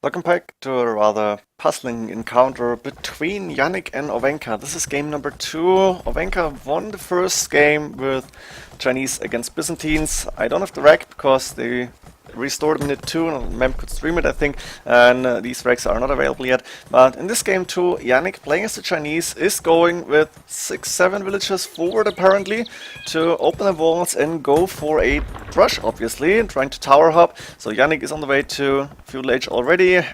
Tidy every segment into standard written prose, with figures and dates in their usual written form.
Welcome back to a rather puzzling encounter between Janik and Ovenka. This is game number 2. Ovenka won the first game with Chinese against Byzantines. I don't have the rec because they restored minute 2 and Mem could stream it, I think, and these recs are not available yet. But in this game too, Janik, playing as the Chinese, is going with 6-7 villagers forward apparently to open the walls and go for a rush, obviously, trying to tower hop. So Janik is on the way to feudal age already.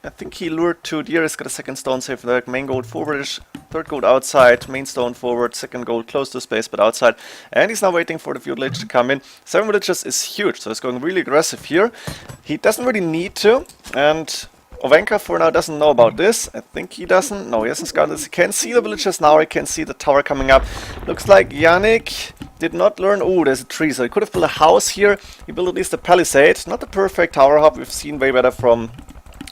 I think he lured 2 deer, he's got a second stone save for the main gold forwardish, third gold outside, main stone forward, second gold close to space but outside, and he's now waiting for the feudal age to come in. 7 villages is huge, so he's going really aggressive here. He doesn't really need to, and Ovenka for now doesn't know about this. I think he doesn't. No, he hasn't scouted this. He can see the villages now, he can see the tower coming up. Looks like Janik did not learn. Oh, there's a tree, so he could have built a house here. He built at least a palisade. Not the perfect tower hop, we've seen way better from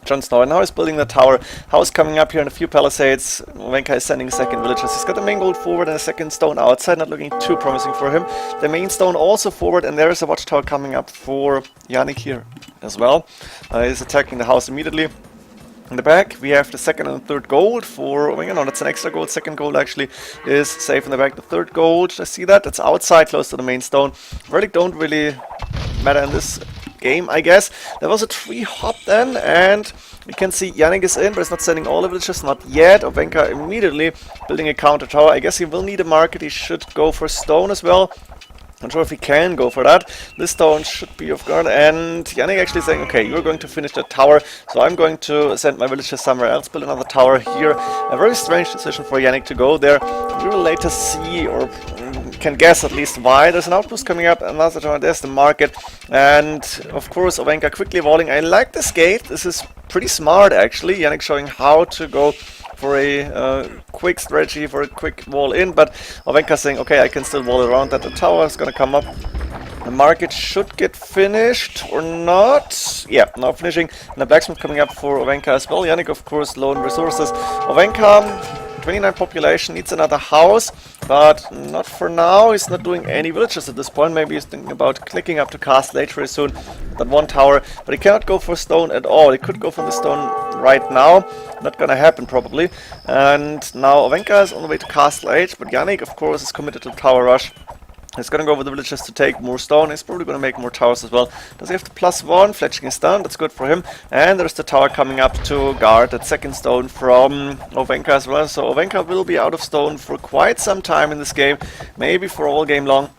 Jon Snow, and now he's building the tower. House coming up here in a few palisades. Ovenka is sending second villagers. He's got the main gold forward and a second stone outside, not looking too promising for him. The main stone also forward, and there is a watchtower coming up for Janik here as well. He's attacking the house immediately. In the back, we have the second and third gold for Ovenka. No, that's an extra gold. Second gold actually is safe in the back. The third gold, I see that. That's outside, close to the main stone. Relic don't really matter in this game, I guess. There was a tree hop then, and you can see Janik is in, but it's not sending all the villagers, not yet. Ovenka immediately building a counter tower. I guess he will need a market. He should go for stone as well. Not sure if he can go for that. This stone should be off guard, and Janik actually saying, okay, you're going to finish that tower, so I'm going to send my villagers somewhere else, build another tower here. A very strange decision for Janik to go there. We will later see, or can guess at least why. There's an outpost coming up, another tower, there's the market, and of course Ovenka quickly walling. I like this gate, this is pretty smart actually. Janik showing how to go for a quick strategy, for a quick wall in, but Ovenka saying, okay, I can still wall around that. The tower is gonna come up. The market should get finished, or not. Yeah, now finishing. And the blacksmith coming up for Ovenka as well. Janik, of course, low on resources. Ovenka, 29 population, needs another house, but not for now. He's not doing any villages at this point. Maybe he's thinking about clicking up to castle later very soon. That one tower, but he cannot go for stone at all. He could go for the stone right now. Not gonna happen probably. And now Ovenka is on the way to castle age, but Janik, of course, is committed to tower rush. He's gonna go over the villages to take more stone. He's probably gonna make more towers as well. Does he have the +1? Fletching is done. That's good for him. And there's the tower coming up to guard that second stone from Ovenka as well. So Ovenka will be out of stone for quite some time in this game. Maybe for all game long.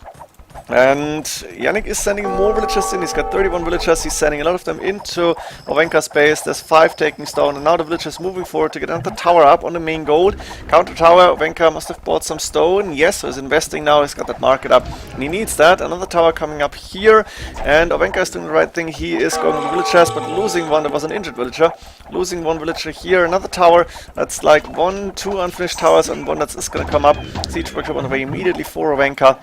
And Janik is sending more villagers in. He's got 31 villagers. He's sending a lot of them into Ovenka's base. There's 5 taking stone, and now the villagers moving forward to get another tower up on the main gold. Counter tower. Ovenka must have bought some stone. Yes, so he's investing now. He's got that market up, and he needs that. Another tower coming up here, and Ovenka is doing the right thing. He is going to villagers, but losing one. There was an injured villager. Losing one villager here. Another tower. That's like 2 unfinished towers, and one that's going to come up. Siege workshop on the way immediately for Ovenka.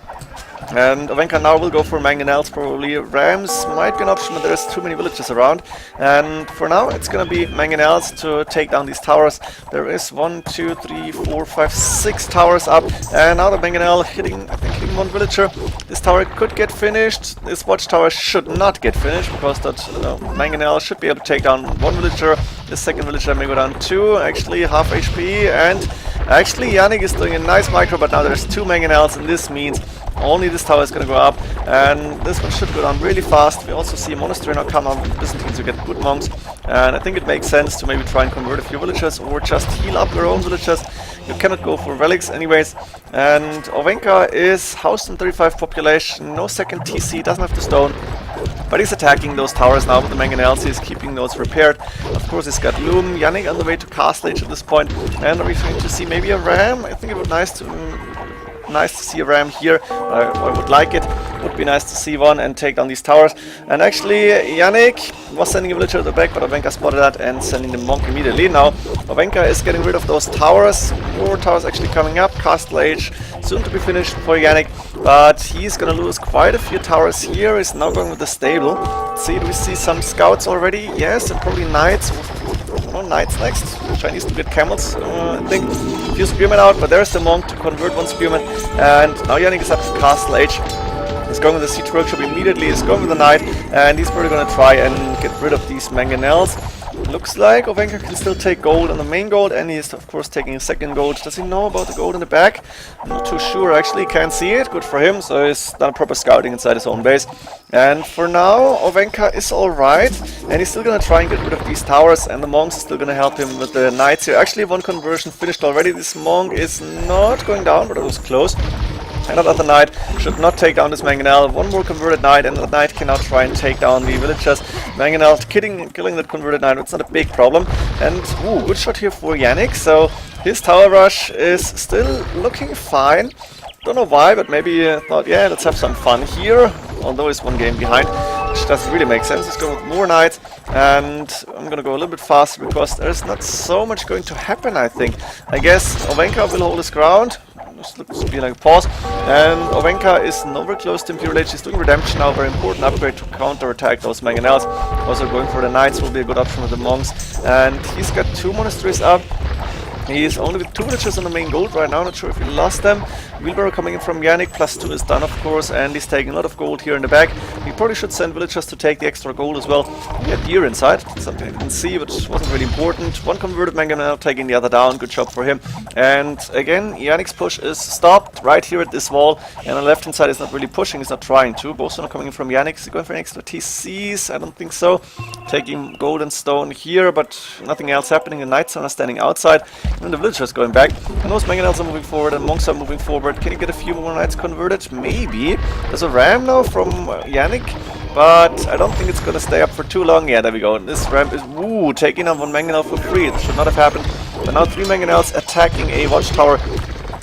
And Ovenka now will go for mangonels probably. Rams might be an option, but there's too many villages around. And for now, it's gonna be mangonels to take down these towers. There is 1, 2, 3, 4, 5, 6 towers up. And now the mangonel hitting, I think, hitting one villager. This tower could get finished. This watchtower should not get finished, because that mangonel should be able to take down one villager. The second villager may go down 2, actually half HP. And actually Janik is doing a nice micro, but now there's 2 mangonels, and this means only this tower is going to go up, and this one should go down really fast. We also see a monastery now come up with Byzantines who get good monks, and I think it makes sense to maybe try and convert a few villagers or just heal up their own villagers. You cannot go for relics anyways. And Ovenka is housed in 35 population, no second TC, doesn't have the stone. But he's attacking those towers now with the mangonels. He's keeping those repaired. Of course, he's got loom. Janik on the way to castle age at this point. And are we going to see maybe a ram? I think it would be nice to see a ram here. I would like it. Would be nice to see one and take down these towers. And actually, Janik was sending a villager at the back, but Ovenka spotted that and sending the monk immediately. Now, Ovenka is getting rid of those towers. More towers actually coming up. Castle age soon to be finished for Janik, but he's gonna lose quite a few towers here. He's now going with the stable. Let's see, do we see some scouts already? Yes, and probably knights. No, knights next. Chinese to get camels, I think. A few spearmen out, but there's the monk to convert one spearman. And now Janik is up to castle age. He's going with the siege workshop immediately. He's going with the knight, and he's probably going to try and get rid of these mangonels. Looks like Ovenka can still take gold on the main gold, and he is of course taking a second gold. Does he know about the gold in the back? I'm not too sure actually, can't see it, good for him, so he's done a proper scouting inside his own base. And for now, Ovenka is alright, and he's still gonna try and get rid of these towers, and the monks are still gonna help him with the knights here. Actually, one conversion finished already. This monk is not going down, but it was close. Another knight should not take down this Mangonel. One more converted knight, and the knight can now try and take down the villagers. Mangonel killing that converted knight, it's not a big problem. And, ooh, good shot here for Janik. So, his tower rush is still looking fine. Don't know why, but maybe he thought, yeah, let's have some fun here. Although he's one game behind, which doesn't really make sense. Let's go with more knights, and I'm gonna go a little bit faster because there's not so much going to happen, I think. I guess Ovenka will hold his ground. This looks to be like a pause. And Ovenka is nowhere close to Imperial Age. He's doing Redemption now, very important upgrade to counter-attack those Mangonels. Also going for the Knights will be a good option with the Monks. And he's got 2 monasteries up. He's only with 2 villagers on the main gold right now, not sure if he lost them. Wheelbarrow coming in from Janik, +2 is done of course, and he's taking a lot of gold here in the back. He probably should send villagers to take the extra gold as well. He had deer inside, something I didn't see, but wasn't really important. One converted Mangonel taking the other down, good job for him. And again, Janik's push is stopped right here at this wall, and on the left hand side he's not really pushing, he's not trying to. Both are not coming in from Janik. Is he going for an extra TCs? I don't think so. Taking gold and stone here, but nothing else happening. The knights are standing outside. And the villagers going back, and those Mangonels are moving forward, and monks are moving forward. Can you get a few more knights converted? Maybe. There's a ram now from Janik, but I don't think it's gonna stay up for too long. Yeah, there we go. And this ram is, woo, taking on one Mangonel for free. It should not have happened. But now 3 Mangonels attacking a watchtower,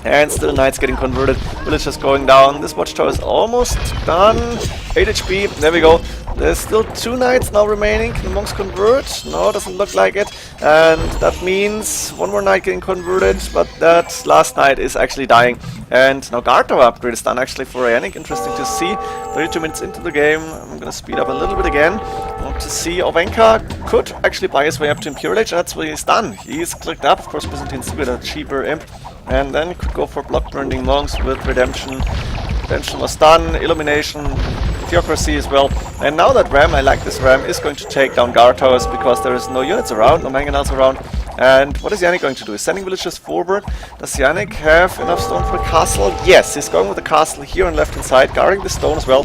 and still knights getting converted. Villagers going down. This watchtower is almost done. 8 HP. There we go. There's still 2 knights now remaining. Can the monks convert? No, doesn't look like it. And that means 1 more knight getting converted, but that last knight is actually dying. And now guard tower upgrade is done actually for Janik. Interesting to see. 32 minutes into the game. I'm gonna speed up a little bit again. Want to see Ovenka could actually buy his way up to Imperial Age. That's what he's done. He's clicked up. Of course, Byzantine's with a cheaper imp. And then he could go for block burning monks with Redemption. Redemption was done. Illumination. Theocracy as well. And now that ram, I like this ram, is going to take down guard towers because there is no units around, no Mangonels around. And what is Janik going to do? He's sending villagers forward. Does Janik have enough stone for a castle? Yes, he's going with the castle here on left hand side, guarding the stone as well.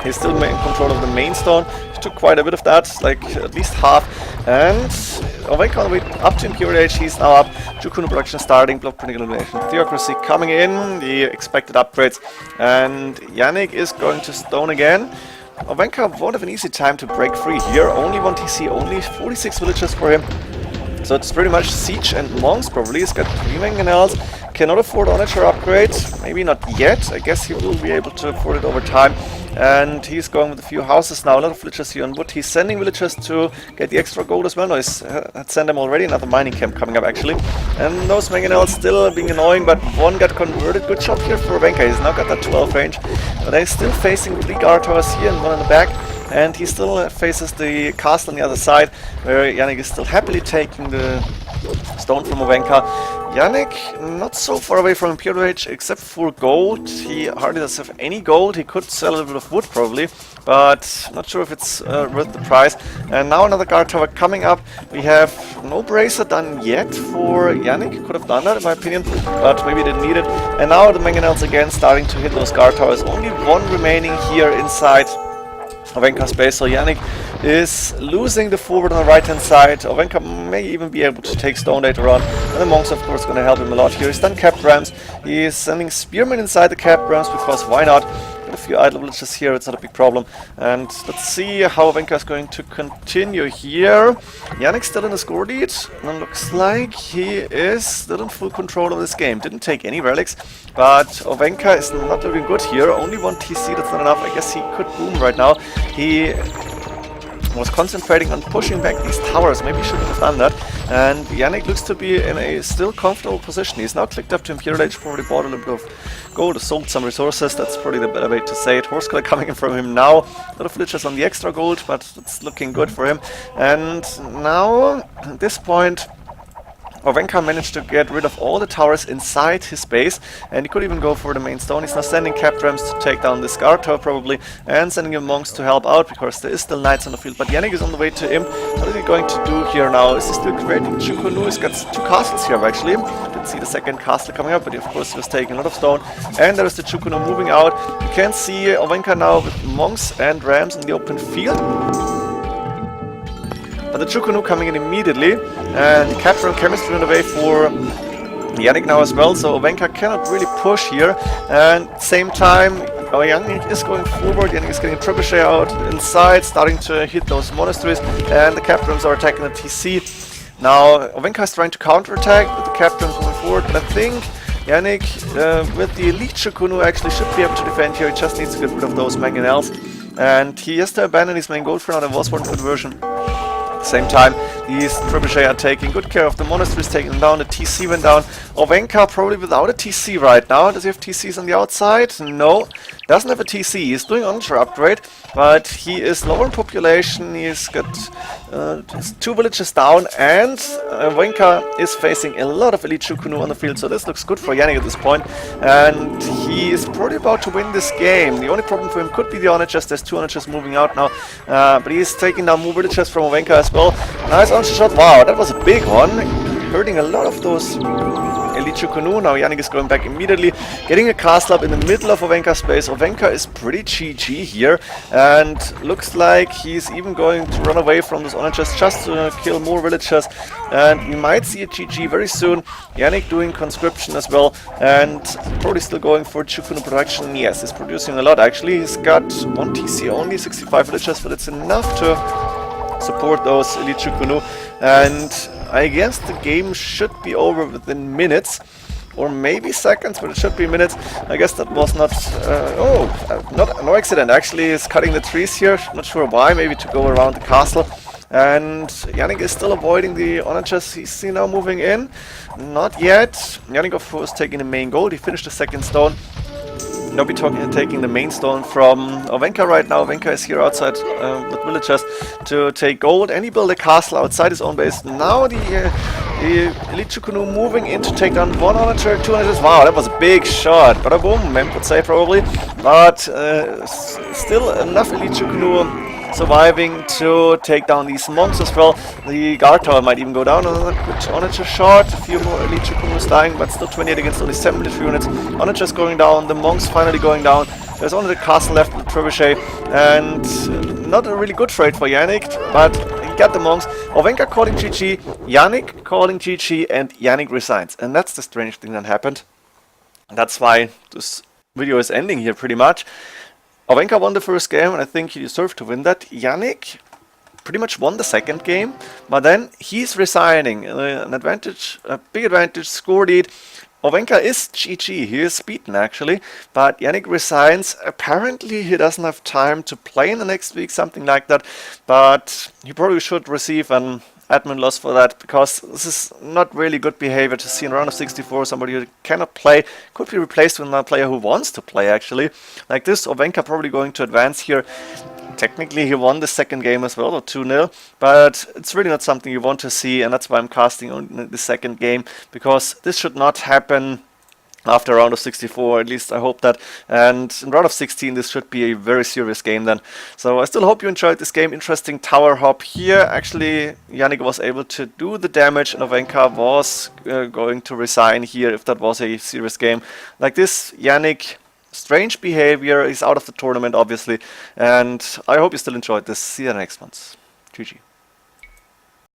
He's still in control of the main stone. He took quite a bit of that, like at least half. And Ovenka on the way up to Imperial Age, he's now up. Jukunu production starting, block printing illumination. Theocracy coming in, the expected upgrades. And Janik is going to stone again. Ovenka won't have an easy time to break free here. Only 1 TC, only 46 villagers for him. So it's pretty much siege and monks probably. He's got 3 Mangonels. Cannot afford Onager upgrade. Maybe not yet. I guess he will be able to afford it over time. And he's going with a few houses now. A lot of villagers here on wood. He's sending villagers to get the extra gold as well. No, he's had sent them already. Another mining camp coming up actually. And those Mangonels still being annoying, but one got converted. Good job here for Ovenka. He's now got that 12 range. But he's still facing 3 guard towers here and 1 in the back. And he still faces the castle on the other side, where Janik is still happily taking the stone from Ovenka. Janik, not so far away from Imperial Age, except for gold. He hardly does have any gold. He could sell a little bit of wood probably, but not sure if it's worth the price. And now another guard tower coming up. We have no bracer done yet for Janik. Could have done that in my opinion, but maybe didn't need it. And now the Mangonels again starting to hit those guard towers. Only 1 remaining here inside Ovenka's base, so Janik is losing the forward on the right hand side. Ovenka may even be able to take stone later on, and the monks of course going to help him a lot here. He's done capped rams, he's sending spearmen inside the capped rams because why not? Got a few idle villages here, it's not a big problem. And let's see how Ovenka is going to continue here. Janik's still in the score lead, and it looks like he is still in full control of this game. Didn't take any relics, but Ovenka is not looking good here. Only 1 TC, that's not enough. I guess he could boom right now. He was concentrating on pushing back these towers. Maybe he shouldn't have done that. And Janik looks to be in a still comfortable position. He's now clicked up to Imperial Age, probably bought a little bit of gold, sold some resources. That's probably the better way to say it. Horse color coming in from him now. A lot of villagers on the extra gold, but it's looking good for him. And now, at this point, Ovenka managed to get rid of all the towers inside his base, and he could even go for the main stone. He's now sending cap rams to take down this guard tower probably, and sending in monks to help out because there is still knights on the field. But Janik is on the way to him. What is he going to do here now? Is he still creating Chukunu? He's got 2 castles here actually. Didn't see the second castle coming up, but of course he was taking a lot of stone. And there is the Chukunu moving out. You can see Ovenka now with monks and rams in the open field. But the Chukunu coming in immediately, and capturing chemistry on the way for Janik now as well, so Ovenka cannot really push here. And at the same time, Janik is going forward. Janik is getting trebuchet out inside, starting to hit those monasteries, and the captains are attacking the TC. Now Ovenka is trying to counterattack with the captains moving forward, but I think Janik with the elite Chukunu actually should be able to defend here. He just needs to get rid of those mangonels, and he has to abandon his main gold for now. There was one conversion. Same time, these trebuchet are taking good care of the monasteries, taking them down. The TC went down. Ovenka probably without a TC right now. Does he have TCs on the outside? No, doesn't have a TC. He's doing Onshore upgrade, but he is lower in population. He's got 2 villages down, and Ovenka is facing a lot of elite Chukunu on the field, so this looks good for Janik at this point, and he is probably about to win this game. The only problem for him could be the Onagers. There's 2 Onagers moving out now, but he's taking down more villages from Ovenka as well. Nice Onshore shot. Wow, that was a big one. Hurting a lot of those elite Chukunu. Now Janik is going back immediately, getting a castle up in the middle of Ovenka's base. Ovenka is pretty GG here, and looks like he's even going to run away from those Onagers just to kill more villagers. And we might see a GG very soon. Janik doing conscription as well, and probably still going for Chukunu production. Yes, he's producing a lot actually. He's got 1 TC only, 65 villagers, but it's enough to support those elite Chukunu, and I guess the game should be over within minutes, or maybe seconds, but it should be minutes. I guess that was not no accident. Actually, he's cutting the trees here. Not sure why. Maybe to go around the castle. And Janik is still avoiding the Onagers. He's now moving in. Not yet. Janik, of course, taking the main gold. He finished the second stone. Now we're taking the main stone from Ovenka right now. Ovenka is here outside with villagers to take gold, and he built a castle outside his own base. Now the elite Chukunu moving in to take down 1 Onager, 2 Onagers. Wow, that was a big shot. Bada boom, Mem would say probably. But still enough elite Chukunu surviving to take down these monks as well. The guard tower might even go down. Another good Onager shot. A few more elite Chukunus dying, but still 28 against only 7 military units. Onagers going down. The monks finally going down. There's only the castle left with the trebuchet, and not a really good trade for Janik, but he got the monks. Ovenka calling GG, Janik calling GG, and Janik resigns. And that's the strange thing that happened. And that's why this video is ending here pretty much. Ovenka won the first game, and I think he deserved to win that. Janik pretty much won the second game, but then he's resigning. An advantage, a big advantage, score lead. Ovenka is GG, he is beaten actually, but Janik resigns. Apparently he doesn't have time to play in the next week, something like that, but he probably should receive an admin loss for that, because this is not really good behavior to see in round of 64 somebody who cannot play could be replaced with another player who wants to play actually. Like this, Ovenka probably going to advance here. Technically he won the second game as well, or 2-0, but it's really not something you want to see, and that's why I'm casting on the second game, because this should not happen after round of 64, at least I hope that. And in round of 16 this should be a very serious game then. So I still hope you enjoyed this game. Interesting tower hop here. Actually Janik was able to do the damage, and Ovenka was going to resign here if that was a serious game. Like this, Janik, strange behavior. He's out of the tournament obviously, and I hope you still enjoyed this. See you in the next ones. GG.